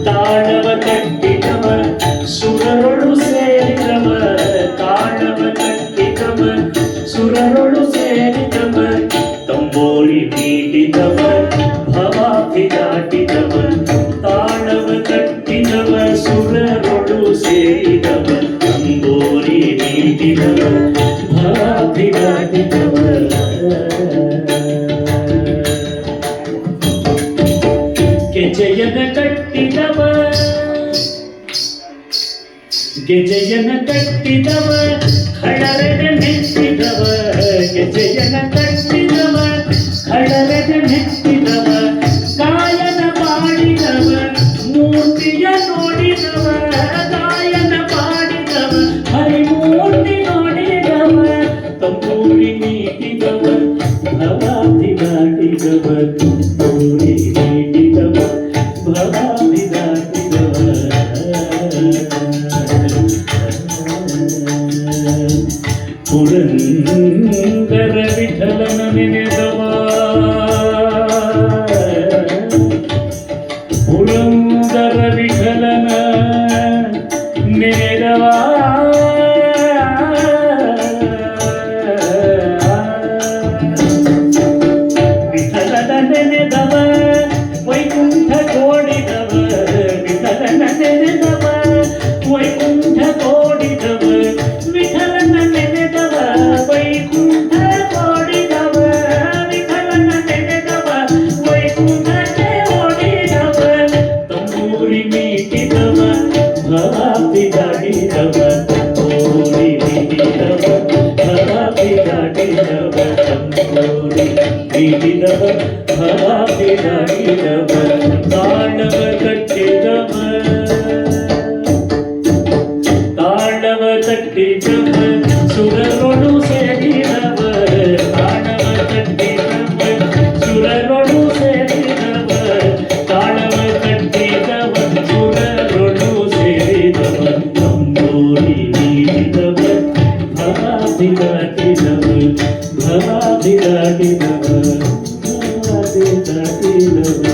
ತಾಳವ ಕಟ್ಟಿದವ ಸುರರೊಳು ಸೇರಿದವ ತಾಳವ ಕಟ್ಟಿದವ ಸುರರೊಳು ಸೇರಿದವ ತಂಬೋಳಿ ನೀಡಿದವ ಭವಾಬ್ಧಿ ದಾಟಿದವ ತಾಳವ ಕಟ್ಟಿದವ ಸುರರೊಳು ಸೇರಿದವ ತಂಬೋಳಿ ನೀಡಿದವ ಭವಾಬ್ಧಿ ದಾಟಿದವ ಗೆಜೆಯನ ಕಟ್ಟಿದವ ಗೆಜೆಯನ ಕಟ್ಟಿದವ ಖಳರೆದ ಮೆಚ್ಚಿದವ ಗೆಜೆಯನ ಕಟ್ಟಿದವ ಖಳರೆದ ಮೆಚ್ಚಿದವ ಗಾಯನ ಮಾಡಿದವ ಮೂರ್ತಿಯ ನೋಡಿದವ ಗಾಯನ ಮಾಡಿದವ ಹರಿಮೂರ್ತಿ ನೋಡಿದವ ತಂಬೂರಿ ನೀಡಿದವ ಭವಾಬ್ಧಿ ದಾಟಿದವ ತಂಬೂರಿ ನೀಡಿದವ ಭವಾಬ್ಧಿ ದಾಟಿದವ ಪುರಂದರ ವಿಠಲನ ನೆನೆದವ ಪುರಂದರ ವಿಠಲನ ನೆನೆದವ ವಿಠಲನ ನೆನೆದವ ವೈಕುಂಠ ಕೋಡಿದವ ವಿಠಲನ ನೆನೆದವ ವೈಕುಂಠ ಕೋಡಿದವ ವಿಠಲನ ನೆನೆದವ ವೈಕುಂಠ ಕೋಡಿದವ ವಿಠಲನ ನೆನೆದವ ವೈಕುಂಠಕ್ಕೆ ಓಡಿದವ ತಂಬೂರಿ ಮೀಟಿದವ ಭವಾಬ್ಧಿ ದಾಟಿದವ ತಂಬೂರಿ ಮೀಟಿದವ ಭವಾಬ್ಧಿ ದಾಟಿದವ ತಂಬೂರಿ ಮೀಟಿದವ ಭವಾಬ್ಧಿ ದಾಟಿದವ ತಾಳವ ಕಟ್ಟಿದವ ತಾಳವ ಕಟ್ಟಿದವ ಸುರರೊಳು ಸೇರಿದವ ತಾಳವ ಕಟ್ಟಿದವ ಸುರರೊಳು ಸೇರಿದವ ತಾಳವ ಕಟ್ಟಿದವ ಸುರರೊಳು ಸೇರಿದವ ತಂಬೂರಿ ನೀಡಿದವ ಭವಾಬ್ಧಿ ದಾಟಿದವ ಭವಾಬ್ಧಿ ದಾಟಿದವ ಭವಾಬ್ಧಿ ದಾಟಿದವ